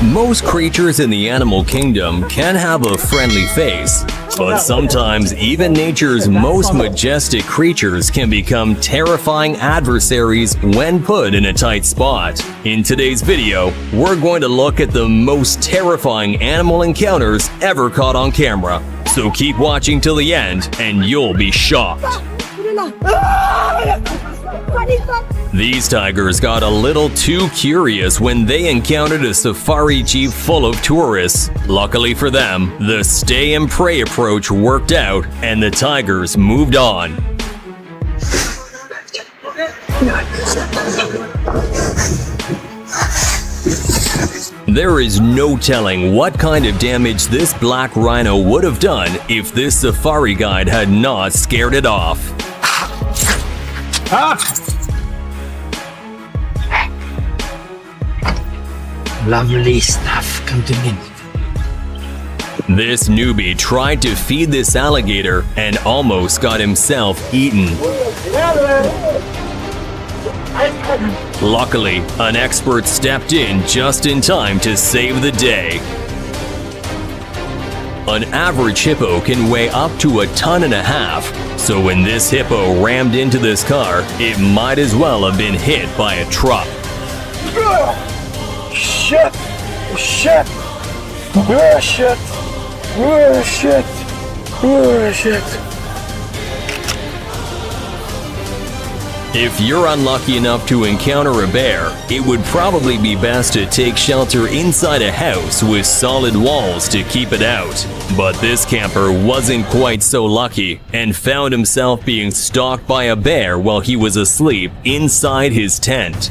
Most creatures in the animal kingdom can have a friendly face, but sometimes even nature's most majestic creatures can become terrifying adversaries when put in a tight spot. In today's video, we're going to look at the most terrifying animal encounters ever caught on camera. So keep watching till the end and you'll be shocked. These tigers got a little too curious when they encountered a safari jeep full of tourists. Luckily for them, the stay and pray approach worked out and the tigers moved on. There is no telling what kind of damage this black rhino would have done if this safari guide had not scared it off. Lovely stuff, come to me. This newbie tried to feed this alligator and almost got himself eaten. Luckily, an expert stepped in just in time to save the day. An average hippo can weigh up to 1.5 tons, so when this hippo rammed into this car, it might as well have been hit by a truck. Shit! Shit! Oh, shit! Oh, shit! Oh, shit! If you're unlucky enough to encounter a bear, it would probably be best to take shelter inside a house with solid walls to keep it out. But this camper wasn't quite so lucky and found himself being stalked by a bear while he was asleep inside his tent.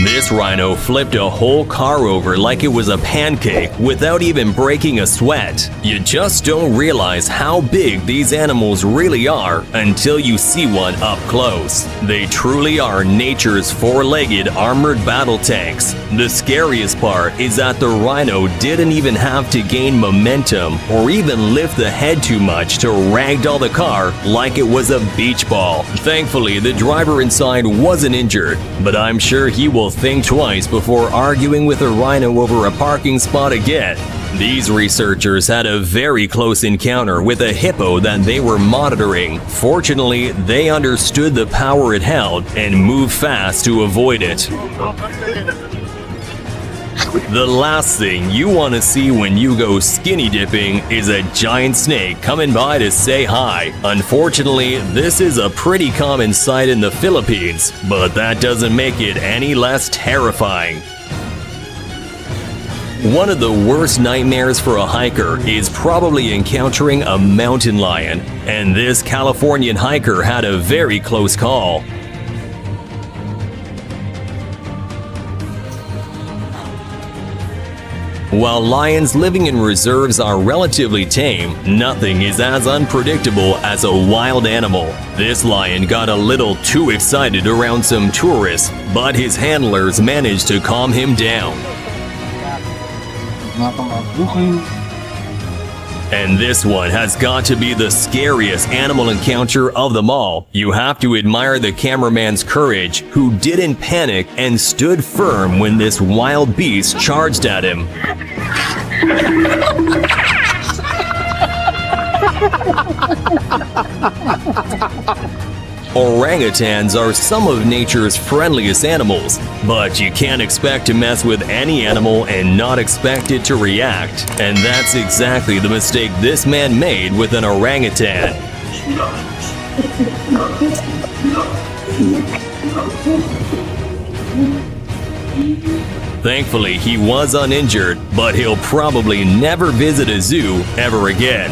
This rhino flipped a whole car over like it was a pancake without even breaking a sweat. You just don't realize how big these animals really are until you see one up close. They truly are nature's four-legged armored battle tanks. The scariest part is that the rhino didn't even have to gain momentum or even lift the head too much to ragdoll the car like it was a beach ball. Thankfully, the driver inside wasn't injured, but I'm sure he will think twice before arguing with a rhino over a parking spot again. These researchers had a very close encounter with a hippo that they were monitoring. Fortunately, they understood the power it held and moved fast to avoid it. The last thing you want to see when you go skinny dipping is a giant snake coming by to say hi. Unfortunately, this is a pretty common sight in the Philippines, but that doesn't make it any less terrifying. One of the worst nightmares for a hiker is probably encountering a mountain lion, and this Californian hiker had a very close call. While lions living in reserves are relatively tame, nothing is as unpredictable as a wild animal. This lion got a little too excited around some tourists, but his handlers managed to calm him down. And this one has got to be the scariest animal encounter of them all. You have to admire the cameraman's courage, who didn't panic and stood firm when this wild beast charged at him. Orangutans are some of nature's friendliest animals, but you can't expect to mess with any animal and not expect it to react. And that's exactly the mistake this man made with an orangutan. Thankfully, he was uninjured, but he'll probably never visit a zoo ever again.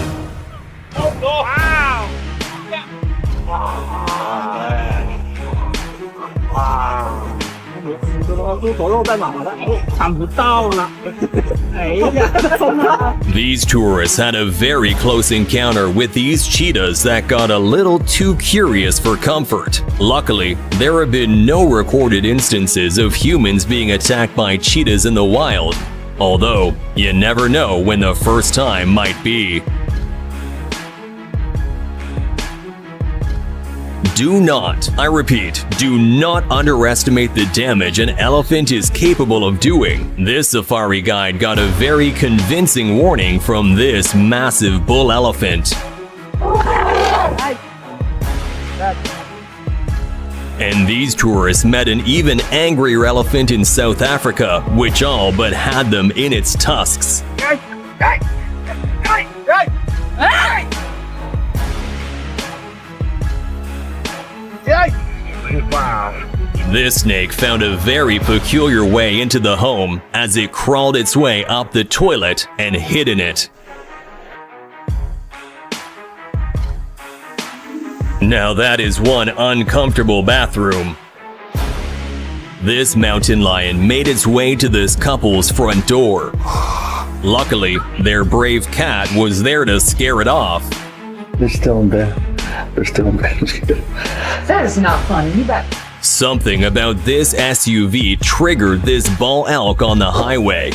These tourists had a very close encounter with these cheetahs that got a little too curious for comfort. Luckily, there have been no recorded instances of humans being attacked by cheetahs in the wild, although you never know when the first time might be. Do not, I repeat, do not underestimate the damage an elephant is capable of doing. This safari guide got a very convincing warning from this massive bull elephant. And these tourists met an even angrier elephant in South Africa, which all but had them in its tusks. Wow. This snake found a very peculiar way into the home as it crawled its way up the toilet and hid in it. Now that is one uncomfortable bathroom. This mountain lion made its way to this couple's front door. Luckily, their brave cat was there to scare it off. They're still in bed. They're still in bed. That is not funny. You bet. Something about this SUV triggered this bull elk on the highway.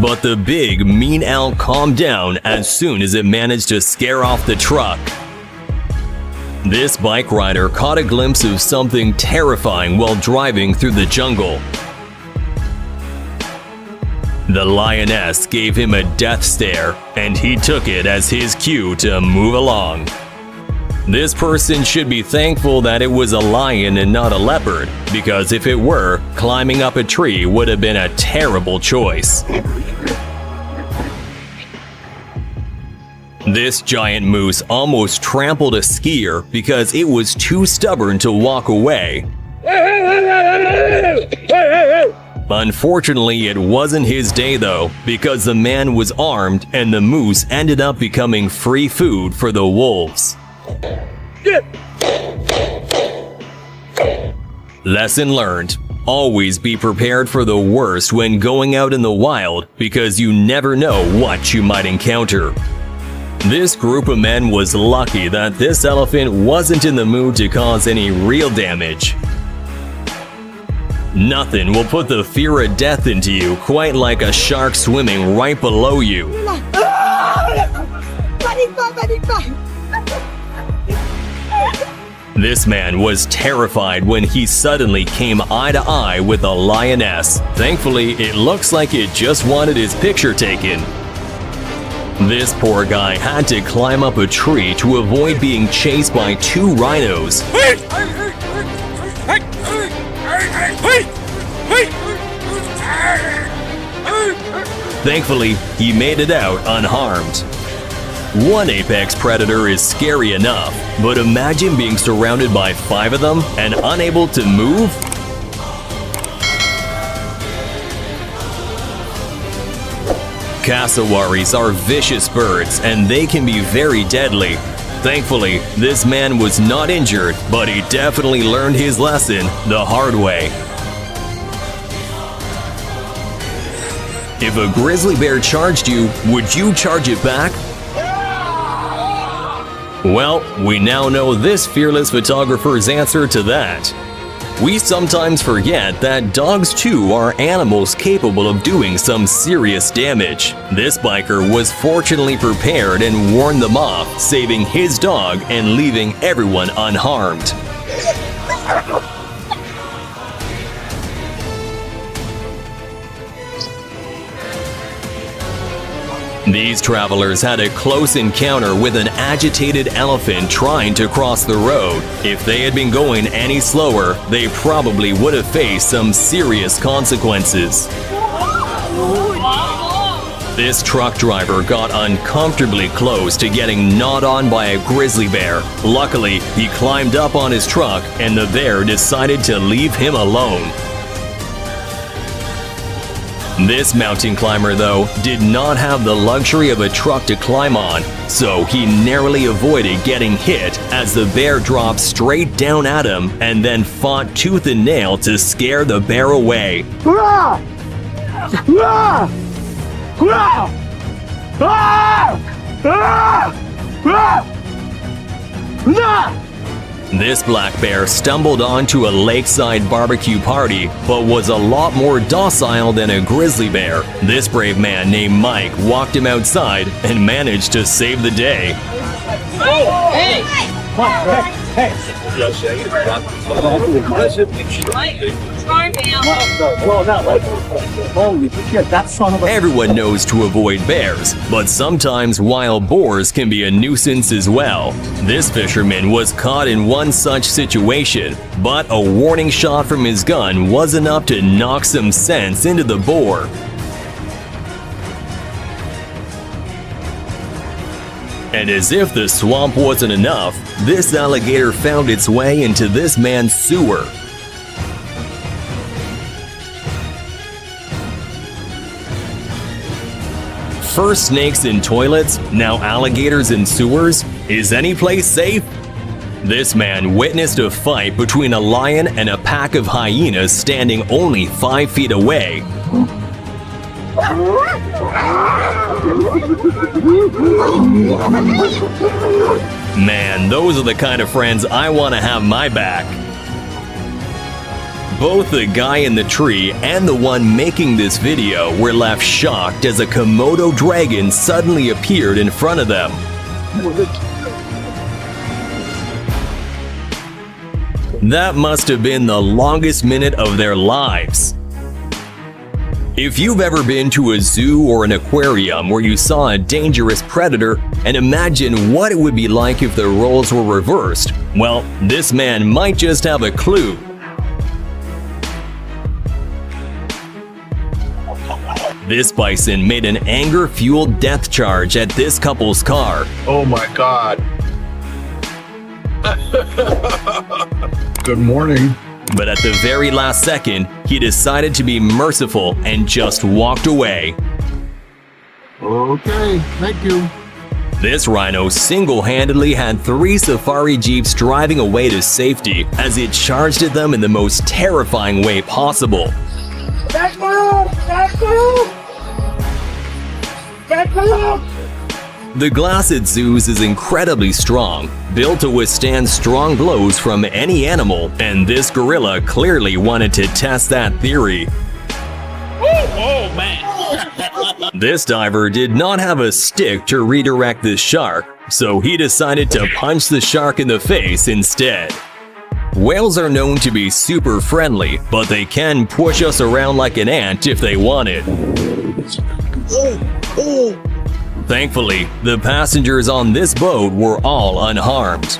But the big, mean elk calmed down as soon as it managed to scare off the truck. This bike rider caught a glimpse of something terrifying while driving through the jungle. The lioness gave him a death stare, and he took it as his cue to move along. This person should be thankful that it was a lion and not a leopard, because if it were, climbing up a tree would have been a terrible choice. This giant moose almost trampled a skier because it was too stubborn to walk away. Unfortunately, it wasn't his day though, because the man was armed and the moose ended up becoming free food for the wolves. Lesson learned. Always be prepared for the worst when going out in the wild, because you never know what you might encounter. This group of men was lucky that this elephant wasn't in the mood to cause any real damage. Nothing will put the fear of death into you quite like a shark swimming right below you. This man was terrified when he suddenly came eye to eye with a lioness. Thankfully, it looks like it just wanted his picture taken. This poor guy had to climb up a tree to avoid being chased by two rhinos. Thankfully, he made it out unharmed. One apex predator is scary enough, but imagine being surrounded by 5 of them and unable to move? Cassowaries are vicious birds and they can be very deadly. Thankfully, this man was not injured, but he definitely learned his lesson the hard way. If a grizzly bear charged you, would you charge it back? Well, we now know this fearless photographer's answer to that. We sometimes forget that dogs too are animals capable of doing some serious damage. This biker was fortunately prepared and warned them off, saving his dog and leaving everyone unharmed. These travelers had a close encounter with an agitated elephant trying to cross the road. If they had been going any slower, they probably would have faced some serious consequences. This truck driver got uncomfortably close to getting gnawed on by a grizzly bear. Luckily, he climbed up on his truck and the bear decided to leave him alone. This mountain climber, though, did not have the luxury of a truck to climb on, so he narrowly avoided getting hit as the bear dropped straight down at him and then fought tooth and nail to scare the bear away. This black bear stumbled onto a lakeside barbecue party, but was a lot more docile than a grizzly bear. This brave man named Mike walked him outside and managed to save the day. Everyone knows to avoid bears, but sometimes wild boars can be a nuisance as well. This fisherman was caught in one such situation, but a warning shot from his gun was enough to knock some sense into the boar. And as if the swamp wasn't enough, this alligator found its way into this man's sewer. First snakes in toilets, now alligators in sewers. Is any place safe? This man witnessed a fight between a lion and a pack of hyenas standing only 5 feet away. Man, those are the kind of friends I want to have my back. Both the guy in the tree and the one making this video were left shocked as a Komodo dragon suddenly appeared in front of them. That must have been the longest minute of their lives. If you've ever been to a zoo or an aquarium where you saw a dangerous predator and imagine what it would be like if the roles were reversed, well, this man might just have a clue. This bison made an anger-fueled death charge at this couple's car. Oh my God. Good morning. But at the very last second, he decided to be merciful and just walked away. Okay, thank you. This rhino single-handedly had 3 safari jeeps driving away to safety as it charged at them in the most terrifying way possible. The glass at zoos is incredibly strong, built to withstand strong blows from any animal, and this gorilla clearly wanted to test that theory. Oh man. This diver did not have a stick to redirect this shark, so he decided to punch the shark in the face instead. Whales are known to be super friendly, but they can push us around like an ant if they wanted. Thankfully, the passengers on this boat were all unharmed.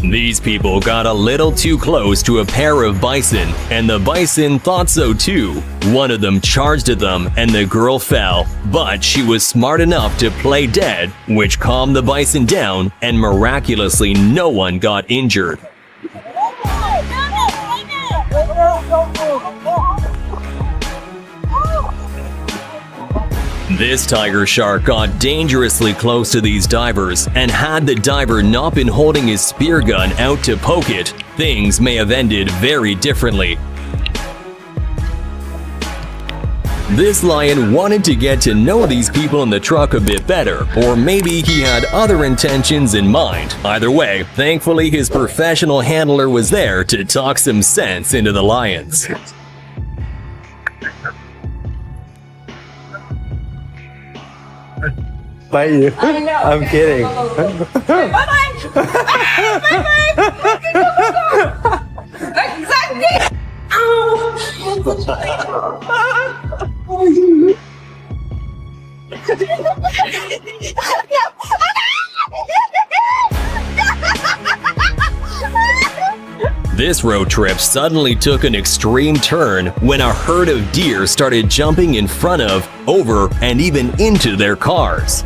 These people got a little too close to a pair of bison, and the bison thought so too. One of them charged at them and the girl fell, but she was smart enough to play dead, which calmed the bison down, and miraculously no one got injured. This tiger shark got dangerously close to these divers, and had the diver not been holding his spear gun out to poke it, things may have ended very differently. This lion wanted to get to know these people in the truck a bit better, or maybe he had other intentions in mind. Either way, thankfully his professional handler was there to talk some sense into the lions. Bye you. I'm kidding. Exactly. This road trip suddenly took an extreme turn when a herd of deer started jumping in front of, over, and even into their cars.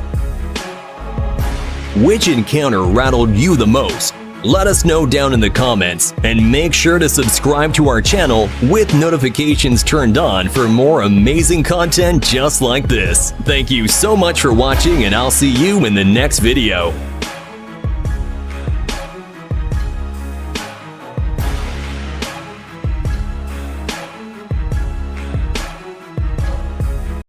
Which encounter rattled you the most? Let us know down in the comments, and make sure to subscribe to our channel with notifications turned on for more amazing content just like this. Thank you so much for watching, and I'll see you in the next video.